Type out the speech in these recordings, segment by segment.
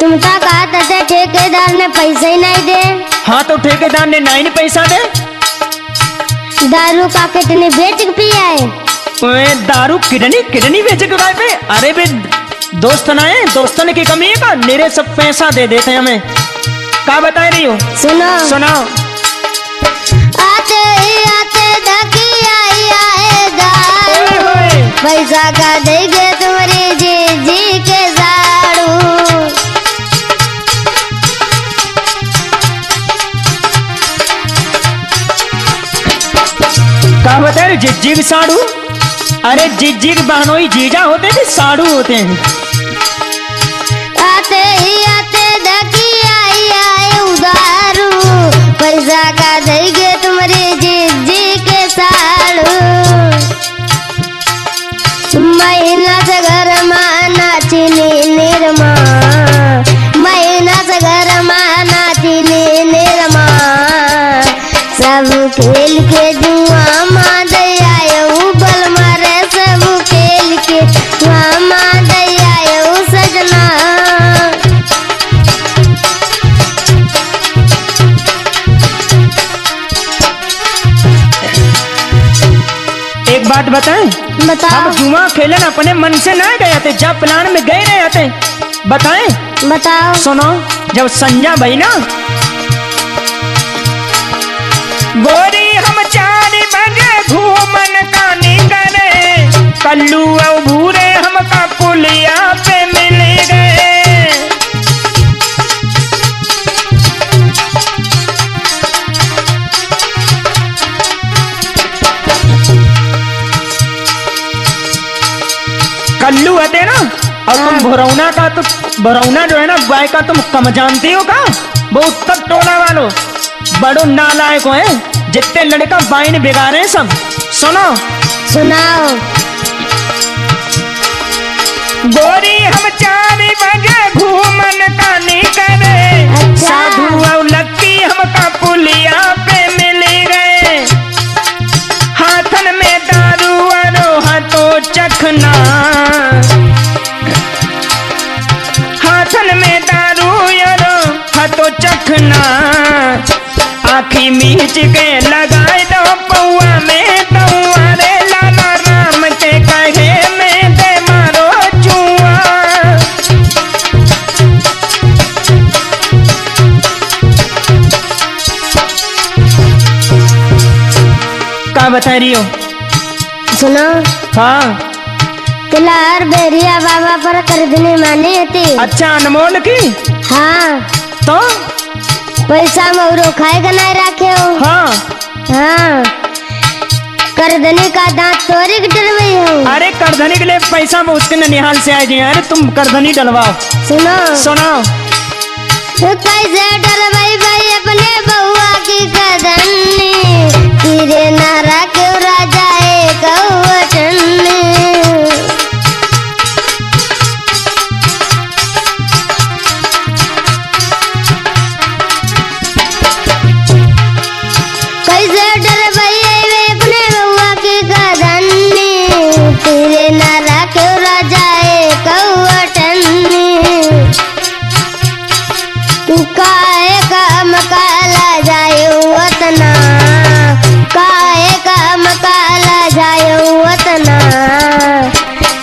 तुम तो कहा था ठेकेदार ने पैसे ही नहीं दे। हाँ तो ठेकेदार ने नहीं पैसा दे। दारू का कितनी बेच के पिया है? ओए दारू कितनी कितनी बेच के गए पे? अरे बे दोस्त ना है, दोस्तन की कमी है का? मेरे सब पैसा दे देते हैं हमें। क्या बता रही हो? सुनो सुनाओ। आते ही आते धकी आई आए दारू, पैसा का देंगे तुम्हारी जी के साड़ू। क्या बता रही? जिज्जी साड़ू? अरे जिज्जी बहनोई जीजा होते थे, साड़ू होते हैं। आते ही आते धकी आई आए उधारू, पैसा का देंगे तुम्हारी जी के साड़ू। महीना से घर माना चीनी निरमा, महीना से घर माना चीनी निरमा, सब खेल के जुआ माँ दे आए बल मारे, सब खेल के जुआ माँ दे आए सजना। एक बात बताएं? बताओ। हम जुआ खेलन अपने मन से ना गए थे, जब प्लान में गए रहे थे। बताएं? बताओ। सुनो, जब संजा भाई ना गोरी हम 4 बजे घूमन का निकले, कल्लू और भूरे हमका पुलिया पे मिल गए। कल्लू आते ना, और तुम भरौना का, तो भरौना जो है ना गाय का, तुम कम जानती हो का? वो उत्तर टोला वालों बड़ो नालायक है, जितने लड़का बाइन बिगाड़े सब। सुनो। सुनाओ। गोरी हम 4 बजे घूमन का निकले, अच्छा। साधु और लक्की हमका पुलिया पे मिल गए। हाथन में दारू और हाथों चखना, हाथन में दारू और हाथों चखना, आखी मीच के लगाए दो पौआ में तौआरे, लाला राम के कहे में दे मारो जुआ। क्या बता रही हो? सुनो। हाँ। तिलार बेरिया बाबा पर खरीदनी मानी थी। अच्छा, अनमोल की? हाँ। तो पैसा मौरो खाएगा नहीं रखे हो? हाँ। हाँ। करधनी का दांत तोड़ी के डलवाई हो। अरे करधनी के लिए पैसा में उसके ननिहाल से आए जी। अरे तुम करधनी डलवाओ। सुनो। सुनो। कैसे डलवाई भाई अपने बहुआ की करधनी, तीरे नारा क्यों राजा एक वटनी।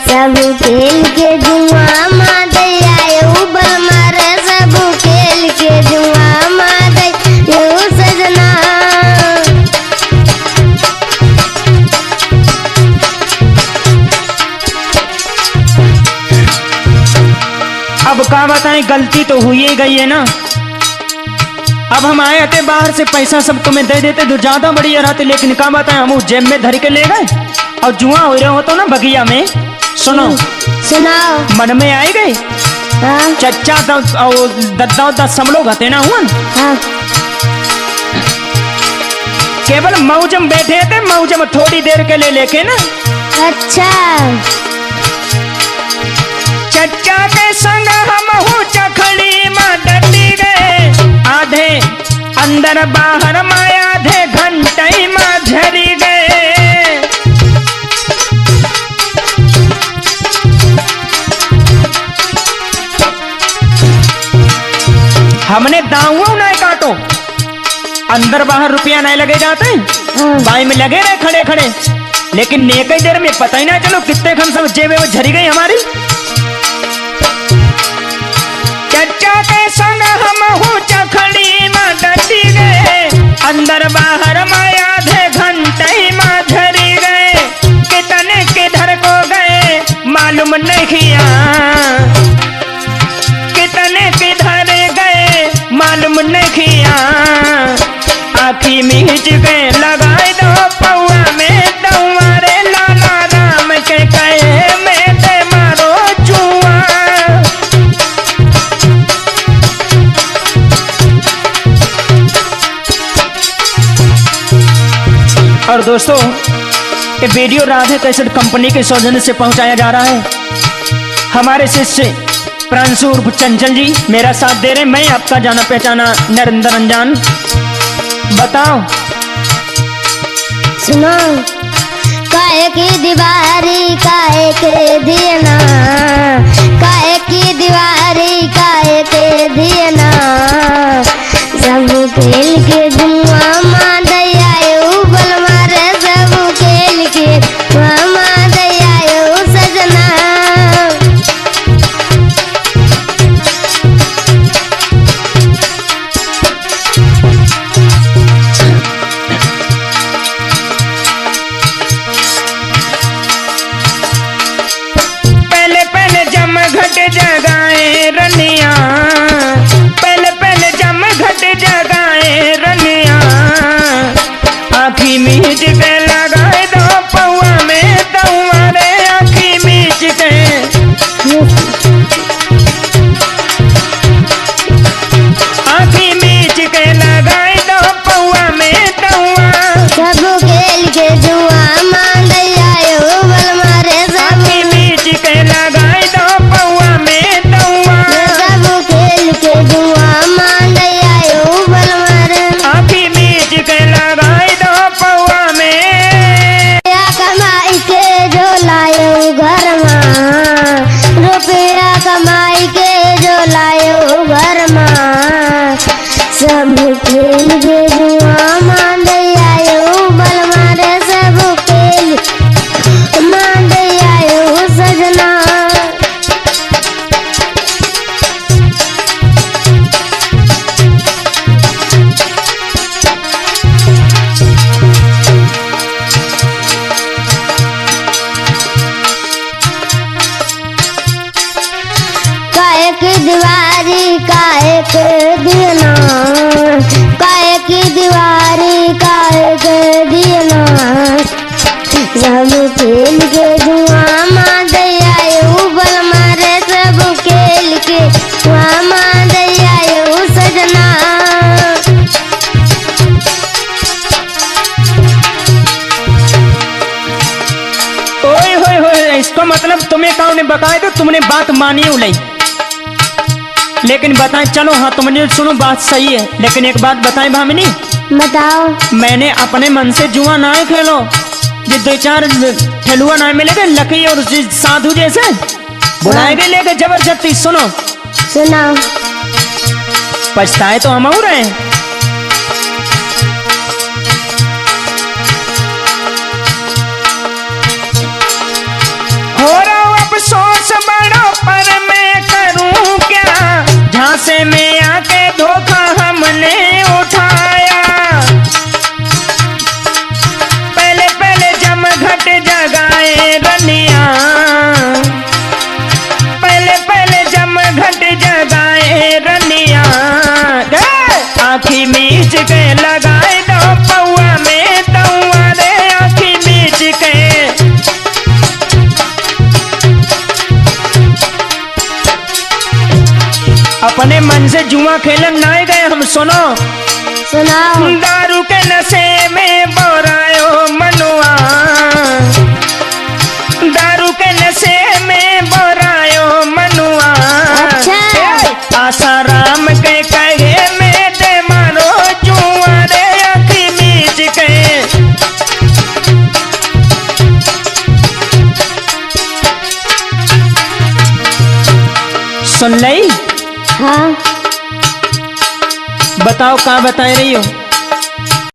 सब खेल के जुआ माँ दे आए बल मारे, सब खेल के जुआ माँ दे सजना। अब क्या बताएं, गलती तो हुई ही गई है ना। अब हम आए थे बाहर से, पैसा सब तुम्हें दे देते तो ज्यादा बढ़िया रहते, लेकिन क्या बताएं, हम उस जेब में धर के ले गए और जुआ हो रहे हो तो ना बगिया में। सुनो। सुनाओ। मन में आई गई। हाँ। चच्चा और दद्दा सब लोग आते ना हुआ। हाँ। केवल मौज में बैठे थे, मौज में थोड़ी देर के लिए लेके ना। अच्छा। चच्चा के संग हम चखड़ी में डटी गए, आधे अंदर बाहर में आधे घंटे में झरी गए। हमने दाऊ नहीं काटो, अंदर बाहर रुपया नहीं लगे जाते, बाई में लगे रहे खड़े खड़े, लेकिन नेक देर में पता ही ना चलो कितने खम सब जेबे वो झरी गई हमारी। चचा के संग हम हूँ चखड़ी में डटी गए, अंदर बाहर में आधे घंटे में झरी गए, कितने किधर को गए मालूम नहीं किया, कितने किधर गए मालूम नहीं किया, आखी मीच के लगाए दो पौआ में दौरे लाला राम के कहे में दे मारो जुआ। और दोस्तों ये वीडियो राधे कैसेट कंपनी के सौजन्य से पहुंचाया जा रहा है। हमारे शिष्य प्रांशु उर्फ चंचल जी मेरा साथ दे रहे, मैं आपका जाना पहचाना नरेंद्र रंजान। बताओ। सुनो। काहे की दीवारी काहे के दियना, काहे की दीवारी काहे के दियना, सब खेल के धुआं मां दयायो बल मारे, सब खेल के धुआं मां दयायो सजना। जगाए रनिया, पहले पहले जम घट जगाए रनिया, आखी मीच के लगाए दो पौआ में दौआ रे, आखी मीच के, आखी मीच के लगाए दो पौआ में दौआ, सब खेल के जुआ मान आयो बल मारे, सब मीच के लगाए दो पौआ में दौआ, सब खेल के जुआ मान आयो बल मारे, आखी मीच के लगाए दो पौआ में। रुपया कमाई के जो लायो घर में, रुपया कमाई के जो लायो घर में, सब खेल के जुआ मान आयो बल मारे, सब खेल मान आयो सजना। काहे की दीवारी काहे के दियना, काहे की दीवारी काहे के दियना, सब खेल के धुआं मां दयायो बल मारे, सब खेल के धुआं मां दयायो सजना। ओए होए होए, इसका मतलब तुम्हें कौन ने बताया तो तुमने बात मानी उलाई, लेकिन बताएं चलो हाँ तुमने सुनो बात सही है, लेकिन एक बात बताएं भामिनी, बताओ। मैंने अपने मन से जुआ ना खेलो, जो दो चार ठेलुआ ना मिलेगा लकी और साधु जैसे बुलाएंगे लेके जबरदस्ती। सुनो सुनाओ। पछताए तो हम रहे हैं। हो रहा अफसोस बड़ो पर मैं करूं क्या, झांसे में आके धोखा हमने उठाया, पहले पहले जम घट जगाए रनिया, पहले पहले जम घट जगाए रनिया, आखी मीच के लगाए दो पौआ में दौआ रे, आखी मीच के, अपने मन से जुआ खेलन ना गए हम। सुनो सुनाओ। दारू के नशे में बोरायो मनुआ, दारू के नशे में बोरायो मनुआ, अच्छा। आसाराम के कहे में दे मारो जुआ रे, आखी मीच के, सुन लई। हाँ। बताओ क्या बता रही हो?